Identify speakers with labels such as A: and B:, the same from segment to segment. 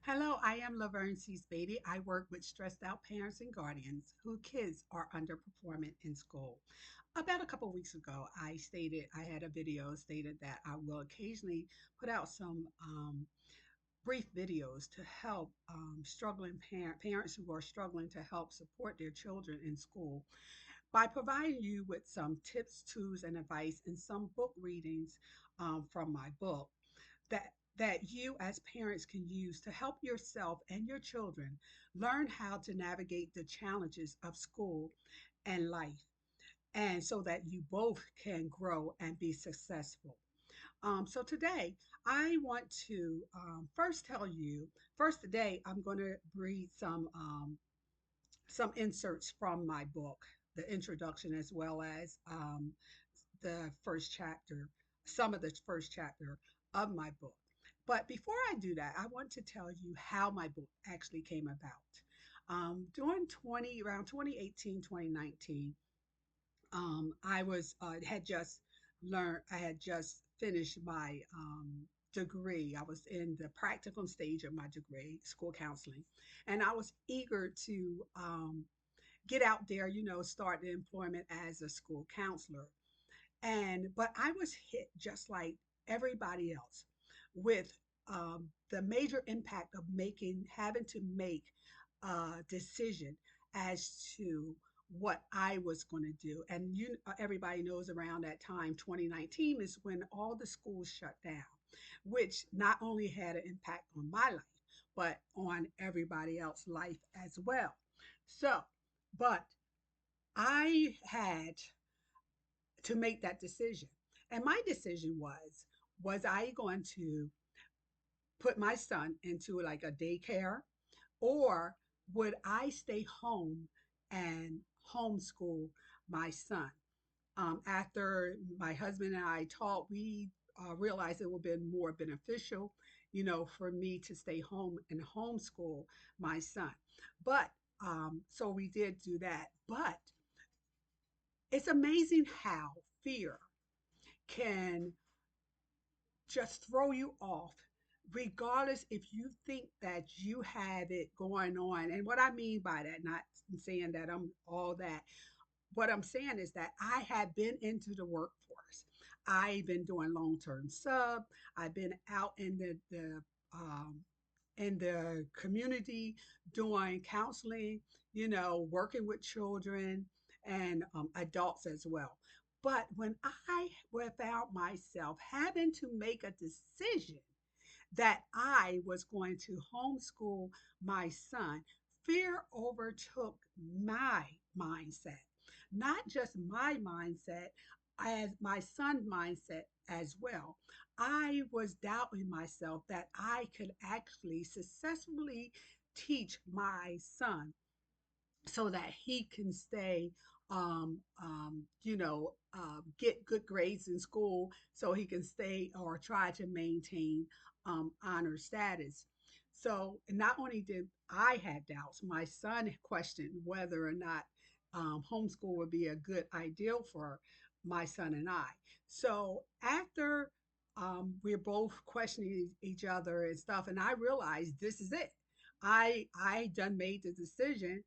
A: Hello, I am Laverne Sease-Batie. I work with stressed out parents and guardians whose kids are underperforming in school. About a couple of weeks ago, I had a video stated that I will occasionally put out some brief videos to help struggling parents who are struggling to help support their children in school by providing you with some tips, tools, and advice and some book readings from my book that you as parents can use to help yourself and your children learn how to navigate the challenges of school and life, and so that you both can grow and be successful. So today I want to first tell you, first today I'm going to read some inserts from my book, the introduction, as well as the first chapter, some of the first chapter of my book. But before I do that, I want to tell you how my book actually came about. During around 2018, 2019, I was had just I had just finished my degree. I was in the practicum stage of my degree, school counseling, and I was eager to get out there, start the employment as a school counselor. But I was hit just like everybody else with the major impact of having to make a decision as to what I was going to do. And everybody knows around that time, 2019, is when all the schools shut down, which not only had an impact on my life, but on everybody else's life as well. So, but I had to make that decision. And my decision was I going to put my son into like a daycare, or would I stay home and homeschool my son? After my husband and I talked, we realized it would have been more beneficial, for me to stay home and homeschool my son. But so we did do that. But it's amazing how fear can just throw you off, regardless if you think that you have it going on. And what I mean by that, not saying that I'm all that, what I'm saying is that I have been into the workforce. I've been doing long-term sub. I've been out in the community doing counseling, working with children and adults as well. But when I found myself having to make a decision that I was going to homeschool my son, fear overtook my mindset. Not just my mindset, as my son's mindset as well. I was doubting myself that I could actually successfully teach my son so that he can stay, get good grades in school, so he can stay or try to maintain honor status. So not only did I have doubts, my son questioned whether or not homeschool would be a good ideal for my son and I. So after we're both questioning each other and stuff, and I realized this is it. I done made the decision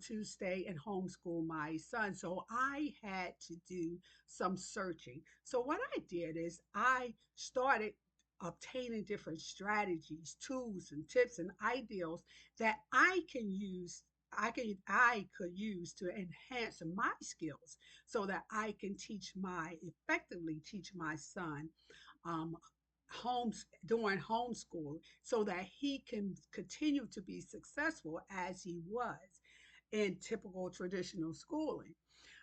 A: to stay and homeschool my son. So I had to do some searching. So what I did is I started obtaining different strategies, tools, and tips and ideals that I could use to enhance my skills so that I can effectively teach my son um, doing homeschool so that he can continue to be successful as he was in typical traditional schooling.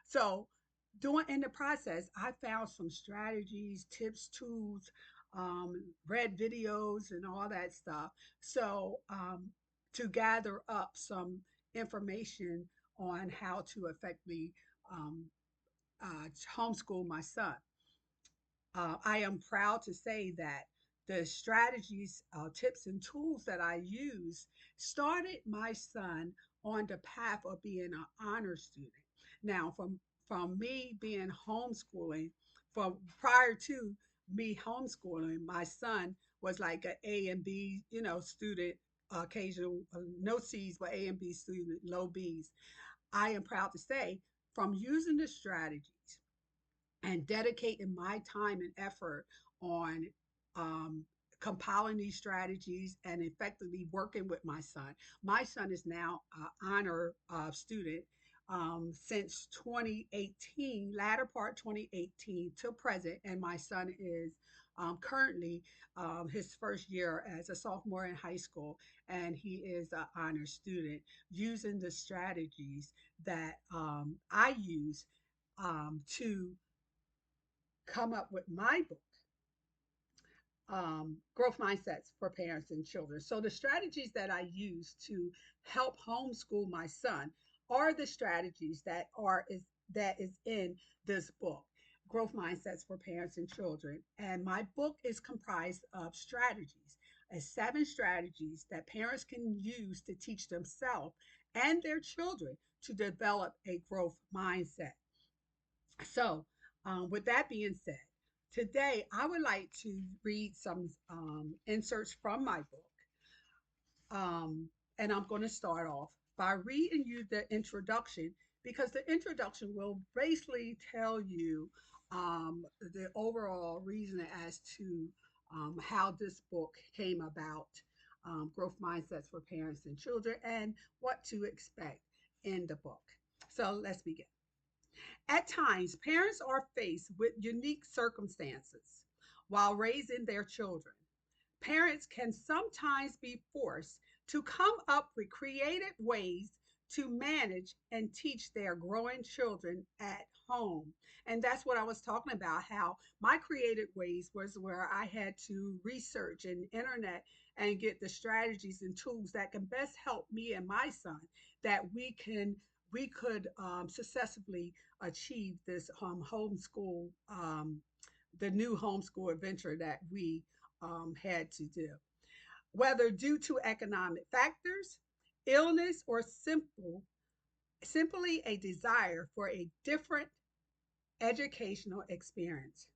A: So, doing in the process, I found some strategies, tips, tools, read videos, and all that stuff. So, to gather up some information on how to effectively um, homeschool my son. I am proud to say that the strategies, tips, and tools that I use started my son on the path of being an honor student. Now, from me being homeschooling, from prior to me homeschooling, my son was like an A and B, student, occasional, no C's, but A and B student, low B's. I am proud to say from using the strategies and dedicating my time and effort on um, compiling these strategies and effectively working with my son. My son is now an honor student since 2018, latter part 2018 to present, and my son is currently his first year as a sophomore in high school, and he is an honor student using the strategies that I use to come up with my book, Growth Mindsets for Parents and Children. So the strategies that I use to help homeschool my son are the strategies that is in this book, Growth Mindsets for Parents and Children. And my book is comprised of strategies, 7 strategies that parents can use to teach themselves and their children to develop a growth mindset. So, with that being said, today I would like to read some inserts from my book. And I'm going to start off by reading you the introduction because the introduction will basically tell you the overall reason as to how this book came about, Growth Mindsets for Parents and Children, and what to expect in the book. So let's begin. At times, parents are faced with unique circumstances while raising their children. Parents can sometimes be forced to come up with creative ways to manage and teach their growing children at home. And that's what I was talking about, how my creative ways was where I had to research and internet and get the strategies and tools that can best help me and my son that we could successfully achieve this homeschool, the new homeschool adventure that we had to do. Whether due to economic factors, illness, or simply a desire for a different educational experience.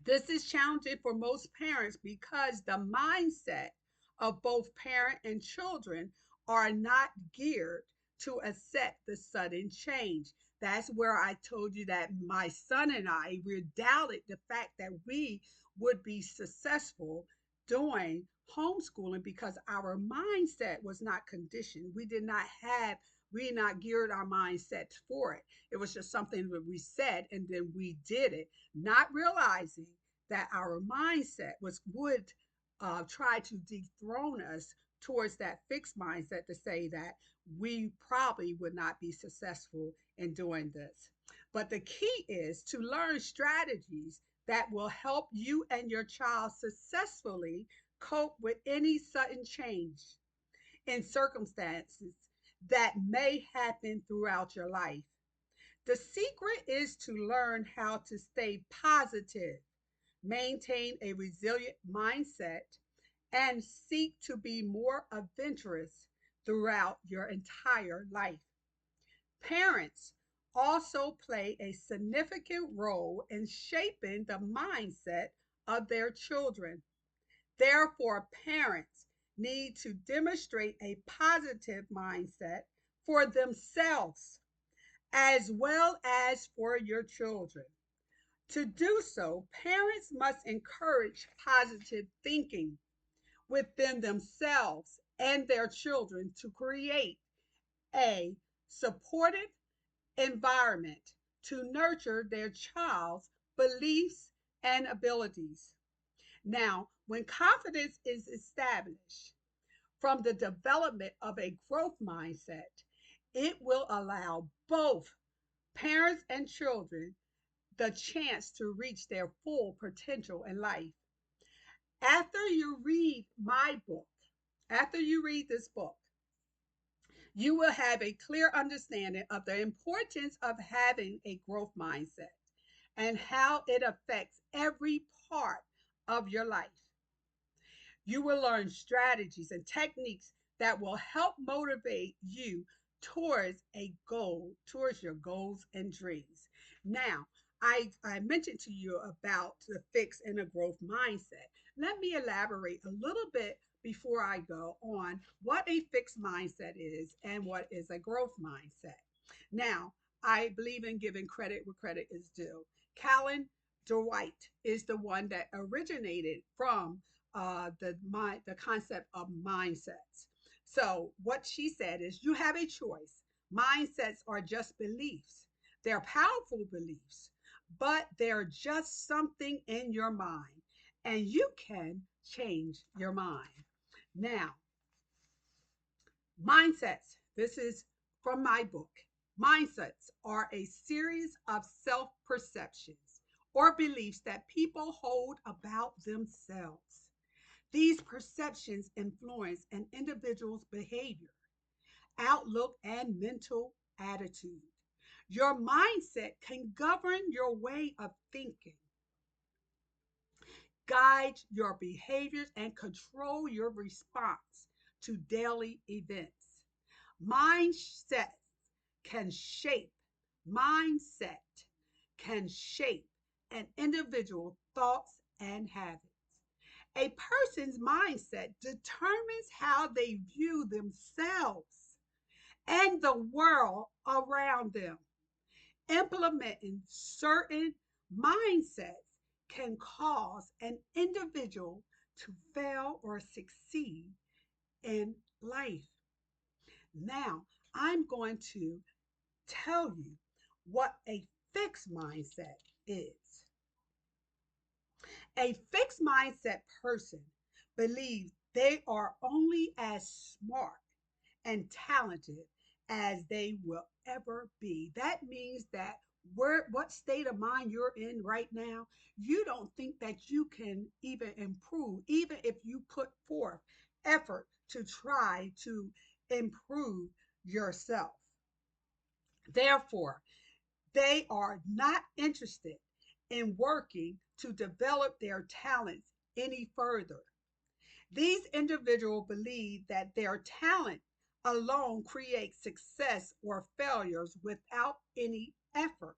A: This is challenging for most parents because the mindset of both parent and children are not geared to accept the sudden change. That's where I told you that my son and I, we doubted the fact that we would be successful doing homeschooling because our mindset was not conditioned. We did not geared our mindset for it. It was just something that we said and then we did it, not realizing that our mindset would try to dethrone us towards that fixed mindset to say that we probably would not be successful in doing this. But the key is to learn strategies that will help you and your child successfully cope with any sudden change in circumstances that may happen throughout your life. The secret is to learn how to stay positive, maintain a resilient mindset, and seek to be more adventurous throughout your entire life. Parents also play a significant role in shaping the mindset of their children. Therefore, parents need to demonstrate a positive mindset for themselves as well as for your children. To do so, parents must encourage positive thinking within themselves and their children to create a supportive environment to nurture their child's beliefs and abilities. Now, when confidence is established from the development of a growth mindset, it will allow both parents and children the chance to reach their full potential in life. After you read my book, after you read this book, you will have a clear understanding of the importance of having a growth mindset and how it affects every part of your life. You will learn strategies and techniques that will help motivate you towards a goal, towards your goals and dreams. Now, I mentioned to you about the fix and a growth mindset. Let me elaborate a little bit before I go on what a fixed mindset is and what is a growth mindset. Now, I believe in giving credit where credit is due. Callan Dwight is the one that originated from the concept of mindsets. So, what she said is, you have a choice. Mindsets are just beliefs. They're powerful beliefs, but they're just something in your mind, and you can change your mind. Now, mindsets. This is from my book. Mindsets are a series of self perceptions or beliefs that people hold about themselves. These perceptions influence an individual's behavior, outlook, and mental attitude. Your mindset can govern your way of thinking, guide your behaviors, and control your response to daily events. Mindset can shape, mindset can shape an individual's thoughts and habits. A person's mindset determines how they view themselves and the world around them. Implementing certain mindsets can cause an individual to fail or succeed in life. Now, I'm going to tell you what a fixed mindset is. A fixed mindset person believes they are only as smart and talented as they will ever be. That means that what state of mind you're in right now, you don't think that you can even improve, even if you put forth effort to try to improve yourself. Therefore, they are not interested in working to develop their talents any further. These individuals believe that their talent alone creates success or failures without any effort.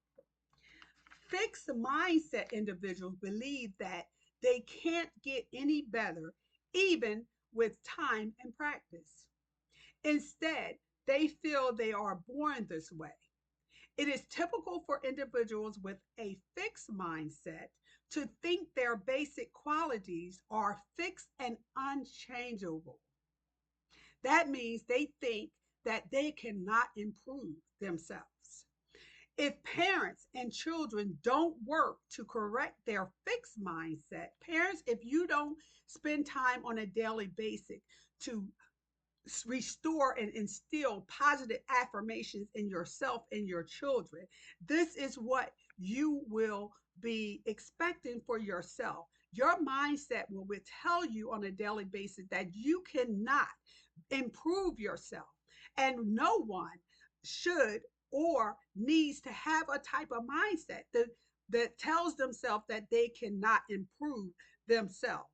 A: Fixed mindset individuals believe that they can't get any better even with time and practice. Instead, they feel they are born this way. It is typical for individuals with a fixed mindset to think their basic qualities are fixed and unchangeable. That means they think that they cannot improve themselves. If parents and children don't work to correct their fixed mindset, parents, if you don't spend time on a daily basis to restore and instill positive affirmations in yourself and your children, this is what you will be expecting for yourself. Your mindset will tell you on a daily basis that you cannot improve yourself, and no one should or needs to have a type of mindset that tells themselves that they cannot improve themselves.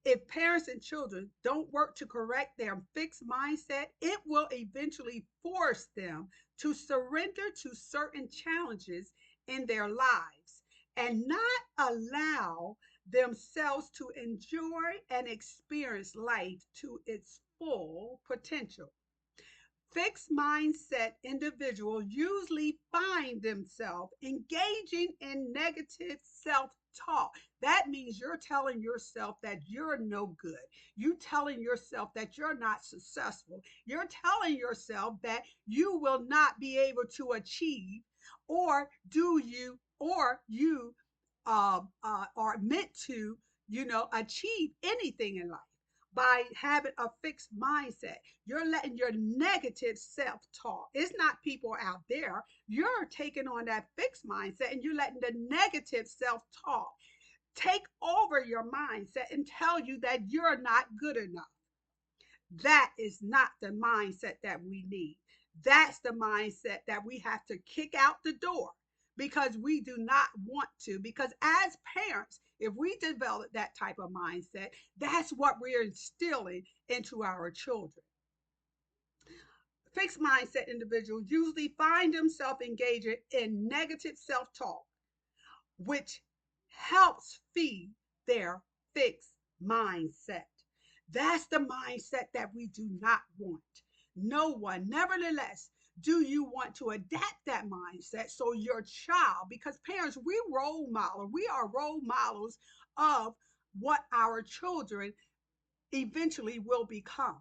A: If parents and children don't work to correct their fixed mindset, it will eventually force them to surrender to certain challenges in their lives and not allow themselves to enjoy and experience life to its full potential. Fixed mindset individuals usually find themselves engaging in negative self talk. That means you're telling yourself that you're no good. You telling yourself that you're not successful. You're telling yourself that you will not be able to achieve, or you are meant to, achieve anything in life by having a fixed mindset. You're letting your negative self talk. It's not people out there. You're taking on that fixed mindset and you're letting the negative self talk take over your mindset and tell you that you're not good enough. That is not the mindset that we need. That's the mindset that we have to kick out the door because we do not want to. Because as parents, if we develop that type of mindset, that's what we're instilling into our children. Fixed mindset individuals usually find themselves engaging in negative self talk, which helps feed their fixed mindset. That's the mindset that we do not want. No one. Nevertheless, do you want to adapt that mindset so your child, because parents, we are role models of what our children eventually will become.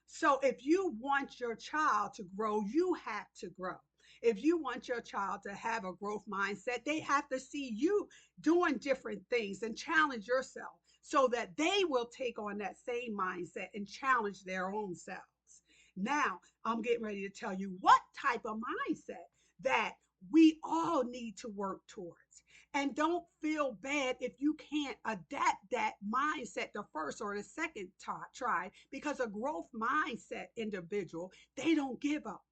A: So if you want your child to grow, you have to grow. If you want your child to have a growth mindset, they have to see you doing different things and challenge yourself so that they will take on that same mindset and challenge their own selves. Now, I'm getting ready to tell you what type of mindset that we all need to work towards. And don't feel bad if you can't adapt that mindset the first or the second try, because a growth mindset individual, they don't give up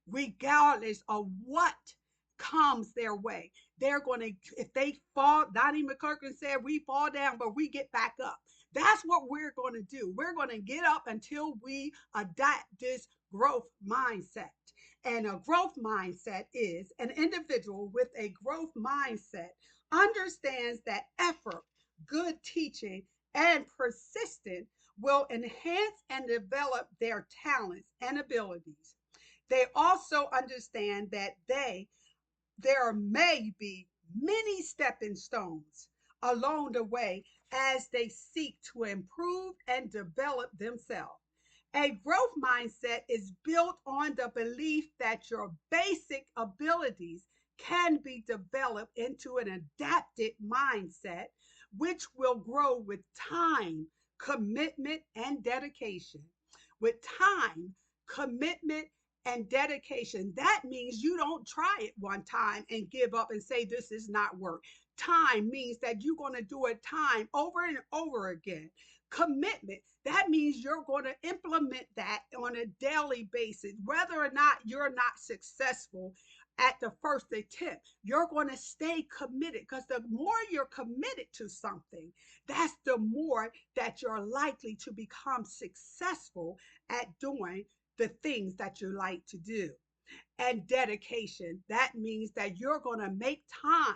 A: regardless of what comes their way. They're going to, if they fall, Donnie McClurkin said, we fall down, but we get back up. That's what we're going to do. We're going to get up until we adopt this growth mindset. And a growth mindset is an individual with a growth mindset understands that effort, good teaching, and persistence will enhance and develop their talents and abilities. They also understand that there may be many stepping stones along the way as they seek to improve and develop themselves. A growth mindset is built on the belief that your basic abilities can be developed into an adapted mindset, which will grow with time, commitment, and dedication. With time, commitment, and dedication. That means you don't try it one time and give up and say, this is not work. Time means that you're going to do it time over and over again. Commitment, that means you're going to implement that on a daily basis, whether or not you're not successful at the first attempt. You're going to stay committed, because the more you're committed to something, that's the more that you're likely to become successful at doing the things that you like to do. And dedication, that means that you're going to make time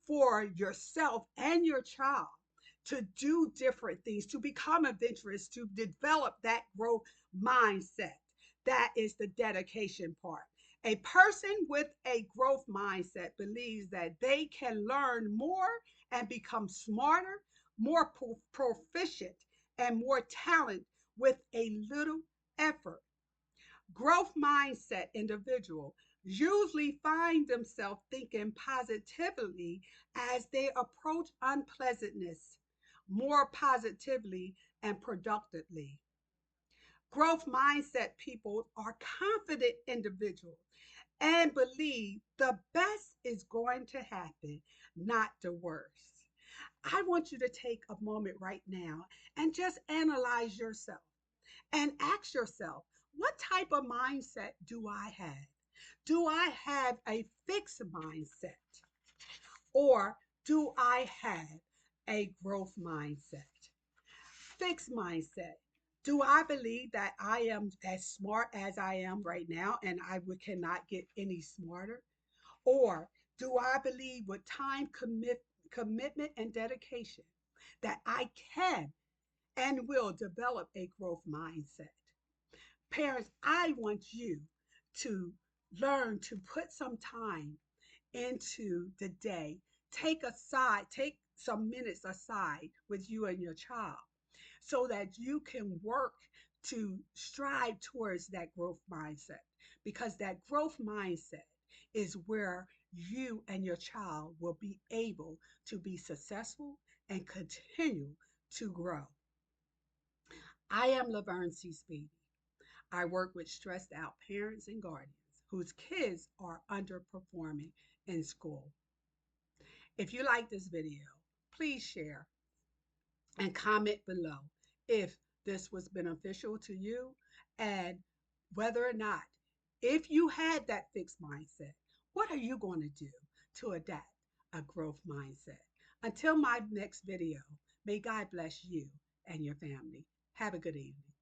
A: for yourself and your child to do different things, to become adventurous, to develop that growth mindset. That is the dedication part. A person with a growth mindset believes that they can learn more and become smarter, more proficient, and more talented with a little effort. Growth mindset individual usually find themselves thinking positively as they approach unpleasantness more positively and productively. Growth mindset people are confident individuals and believe the best is going to happen, not the worst. I want you to take a moment right now and just analyze yourself and ask yourself, what type of mindset do I have? Do I have a fixed mindset, or do I have a growth mindset? Fixed mindset. Do I believe that I am as smart as I am right now and cannot get any smarter? Or do I believe with time, commitment, and dedication that I can and will develop a growth mindset? Parents, I want you to learn to put some time into the day. Take some minutes aside with you and your child so that you can work to strive towards that growth mindset, because that growth mindset is where you and your child will be able to be successful and continue to grow. I am Laverne Sease-Batie. I work with stressed out parents and guardians whose kids are underperforming in school. If you like this video, please share and comment below if this was beneficial to you, and whether or not, if you had that fixed mindset, what are you going to do to adapt a growth mindset? Until my next video, may God bless you and your family. Have a good evening.